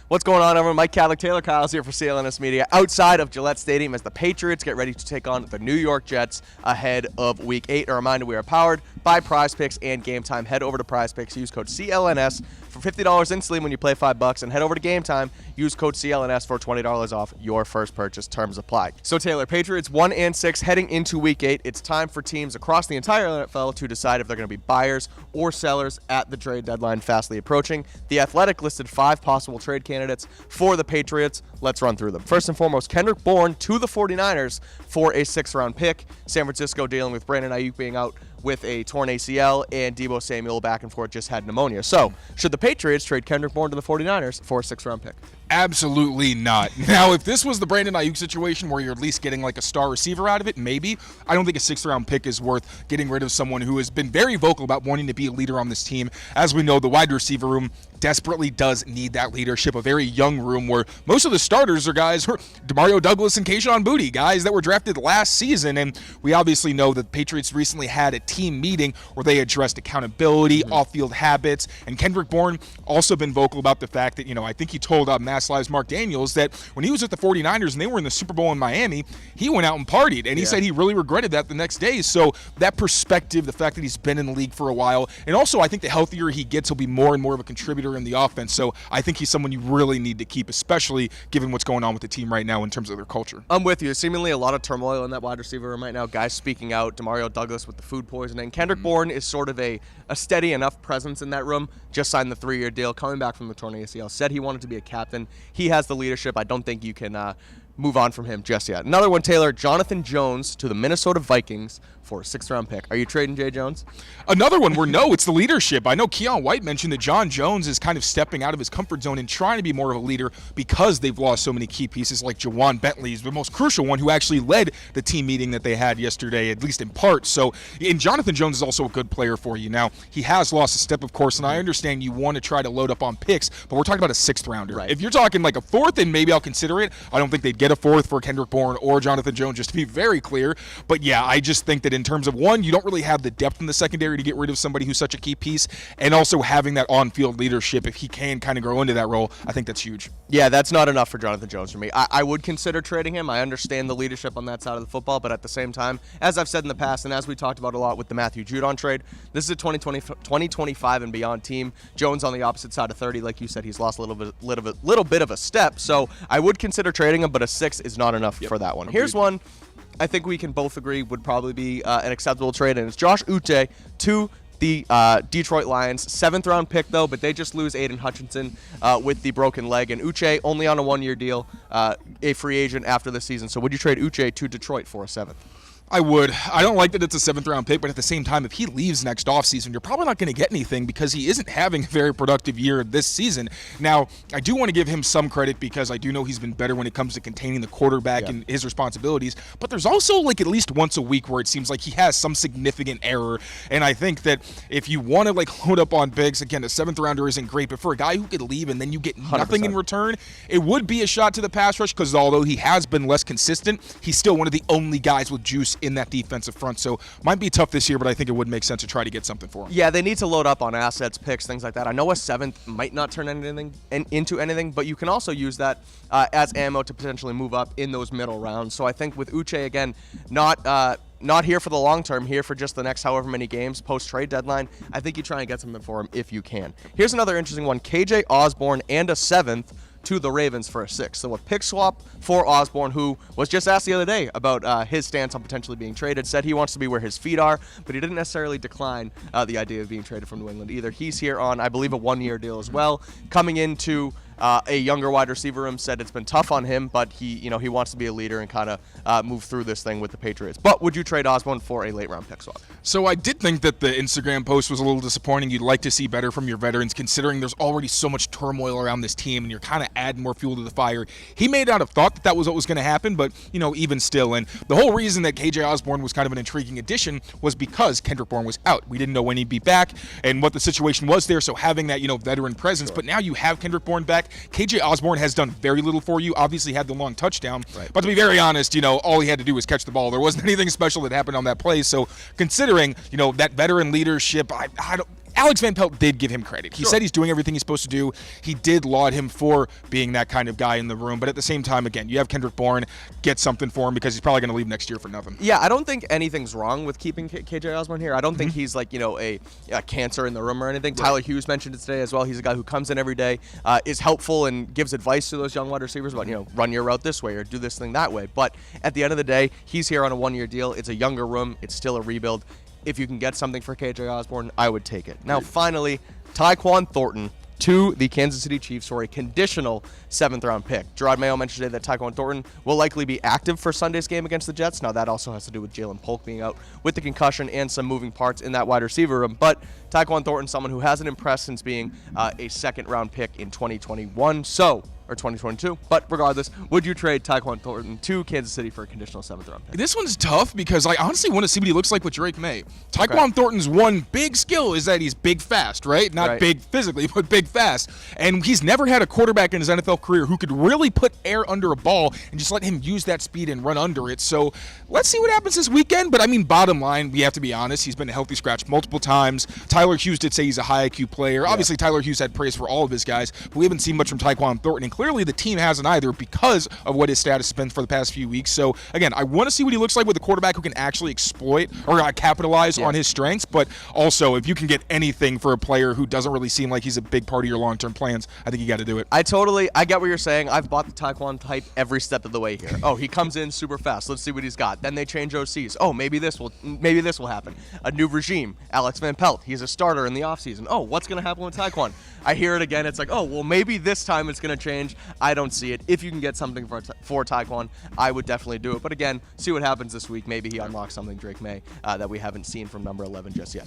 What's going on, everyone? Mike Kadlick, Tayler Kyles here for CLNS Media outside of Gillette Stadium as the Patriots get ready to take on the New York Jets ahead of Week 8. A reminder, we are powered by Prize Picks and Game Time. Head over to Prize Picks, use code CLNS for $50 instantly when you play $5, and head over to Game Time, use code CLNS for $20 off your first purchase. Terms apply. So Taylor, Patriots 1-6 heading into Week 8. It's time for teams across the entire NFL to decide if they're going to be buyers or sellers at the trade deadline fastly approaching. The Athletic listed 5 possible trade candidates for the Patriots. Let's run through them. First and foremost, Kendrick Bourne to the 49ers for a 6th-round pick. San Francisco dealing with Brandon Ayuk being out with a torn ACL, and Deebo Samuel back and forth just had pneumonia. So, should the Patriots trade Kendrick Bourne to the 49ers for a 6th-round pick? Absolutely not. Now, if this was the Brandon Ayuk situation where you're at least getting like a star receiver out of it, maybe. I don't think a 6th-round pick is worth getting rid of someone who has been very vocal about wanting to be a leader on this team. As we know, the wide receiver room desperately does need that leadership, a very young room where most of the starters are guys who are Demario Douglas and Kayshon Boutte, guys that were drafted last season. And we obviously know that the Patriots recently had a team meeting where they addressed accountability, off-field habits, and Kendrick Bourne also been vocal about the fact that, I think he told Mass Live's Mark Daniels that when he was with the 49ers and they were in the Super Bowl in Miami, he went out and partied, and he said he really regretted that the next day. So that perspective, the fact that he's been in the league for a while, and also I think the healthier he gets, he'll be more and more of a contributor in the offense. So I think he's someone you really need to keep, especially given what's going on with the team right now in terms of their culture. I'm with you. Seemingly a lot of turmoil in that wide receiver room right now. Guys speaking out, Demario Douglas with the food poisoning. Kendrick Bourne is sort of a steady enough presence in that room. Just signed the 3-year deal, coming back from the torn ACL. Said he wanted to be a captain. He has the leadership. I don't think you can move on from him just yet. Another one, Taylor, Jonathan Jones to the Minnesota Vikings for a 6th-round pick. Are you trading Jay Jones? Another one where, no, it's the leadership. I know Keon White mentioned that John Jones is kind of stepping out of his comfort zone and trying to be more of a leader because they've lost so many key pieces like Jawan Bentley is the most crucial one who actually led the team meeting that they had yesterday, at least in part. So, and Jonathan Jones is also a good player for you. Now, he has lost a step, of course, and I understand you want to try to load up on picks, but we're talking about a 6th-rounder. Right. If you're talking like a 4th, then maybe I'll consider it. I don't think they'd get a 4th for Kendrick Bourne or Jonathan Jones, just to be very clear. But yeah, I just think that in terms of one, you don't really have the depth in the secondary to get rid of somebody who's such a key piece, and also having that on-field leadership, if he can kind of grow into that role, I think that's huge. Yeah, that's not enough for Jonathan Jones for me. I would consider trading him. I understand the leadership on that side of the football, but at the same time, as I've said in the past, and as we talked about a lot with the Matthew Judon trade, this is a 2025 and beyond team. Jones on the opposite side of 30, like you said, he's lost a little bit of a step, so I would consider trading him, but a 6 is not enough for that one. Here's one I think we can both agree would probably be an acceptable trade, and it's Josh Uche to the Detroit Lions. 7th-round pick, though, but they just lose Aiden Hutchinson with the broken leg, and Uche only on a 1-year deal, a free agent after the season. So would you trade Uche to Detroit for a 7th? I would. I don't like that it's a 7th-round pick, but at the same time, if he leaves next offseason, you're probably not going to get anything because he isn't having a very productive year this season. Now, I do want to give him some credit because I do know he's been better when it comes to containing the quarterback and his responsibilities, but there's also like at least once a week where it seems like he has some significant error, and I think that if you want to like load up on picks, again, a 7th-rounder isn't great, but for a guy who could leave and then you get nothing 100%. in return, it would be a shot to the pass rush because although he has been less consistent, he's still one of the only guys with juice in that defensive front. So might be tough this year, but I think it would make sense to try to get something for him. Yeah, they need to load up on assets, picks, things like that. I know a 7th might not turn into anything, but you can also use that as ammo to potentially move up in those middle rounds. So I think with Uche, again, not here for the long term, here for just the next however many games post-trade deadline, I think you try and get something for him if you can. Here's another interesting one, KJ Osborn and a 7th to the Ravens for a 6th. So a pick swap for Osborne, who was just asked the other day about his stance on potentially being traded, said he wants to be where his feet are, but he didn't necessarily decline the idea of being traded from New England either. He's here on, I believe, a 1-year deal as well. Coming into a younger wide receiver room, said it's been tough on him, but he wants to be a leader and kind of move through this thing with the Patriots. But would you trade Osborne for a late-round pick swap? So I did think that the Instagram post was a little disappointing. You'd like to see better from your veterans, considering there's already so much turmoil around this team, and you're kind of adding more fuel to the fire. He may not have thought that that was what was going to happen, but, even still. And the whole reason that KJ Osborne was kind of an intriguing addition was because Kendrick Bourne was out. We didn't know when he'd be back and what the situation was there, so having that, veteran presence. Sure. But now you have Kendrick Bourne back. KJ Osborne has done very little for you. Obviously had the long touchdown, right. But to be very honest, all he had to do was catch the ball. There wasn't anything special that happened on that play. So considering, that veteran leadership, Alex Van Pelt did give him credit. He said he's doing everything he's supposed to do. He did laud him for being that kind of guy in the room. But at the same time, again, you have Kendrick Bourne, get something for him because he's probably going to leave next year for nothing. Yeah, I don't think anything's wrong with keeping KJ Osborne here. I don't think he's like, a cancer in the room or anything. Right. Tyler Hughes mentioned it today as well. He's a guy who comes in every day, is helpful and gives advice to those young wide receivers about, run your route this way or do this thing that way. But at the end of the day, he's here on a one-year deal. It's a younger room. It's still a rebuild. If you can get something for KJ Osborne, I would take it. Now, finally, Tyquan Thornton to the Kansas City Chiefs for a conditional 7th-round pick. Gerard Mayo mentioned today that Tyquan Thornton will likely be active for Sunday's game against the Jets. Now, that also has to do with Jalen Polk being out with the concussion and some moving parts in that wide receiver room. But Tyquan Thornton, someone who hasn't impressed since being a 2nd-round pick in 2021. Or 2022. But regardless, would you trade Tyquan Thornton to Kansas City for a conditional 7th-round pick? This one's tough because I honestly want to see what he looks like with Drake May. Tyquan Thornton's one big skill is that he's big fast, right? Not big physically, but big fast. And he's never had a quarterback in his NFL career who could really put air under a ball and just let him use that speed and run under it. So let's see what happens this weekend. But I mean, bottom line, we have to be honest. He's been a healthy scratch multiple times. Tyler Hughes did say he's a high IQ player. Yeah. Obviously, Tyler Hughes had praise for all of his guys, but we haven't seen much from Tyquan Thornton. And clearly the team hasn't either because of what his status has been for the past few weeks. So again, I want to see what he looks like with a quarterback who can actually exploit or capitalize on his strengths. But also, if you can get anything for a player who doesn't really seem like he's a big part of your long-term plans, I think you got to do it. I get what you're saying. I've bought the Tyquan type every step of the way here. Oh, he comes in super fast. Let's see what he's got. Then they change OCs. Oh, maybe this will happen. A new regime. Alex Van Pelt. He's a starter in the offseason. Oh, what's going to happen with Tyquan? I hear it again. It's like, oh, well, maybe this time it's going to change. I don't see it. If you can get something for Tyquan, I would definitely do it. But again, see what happens this week. Maybe he unlocks something, Drake May, that we haven't seen from number 11 just yet.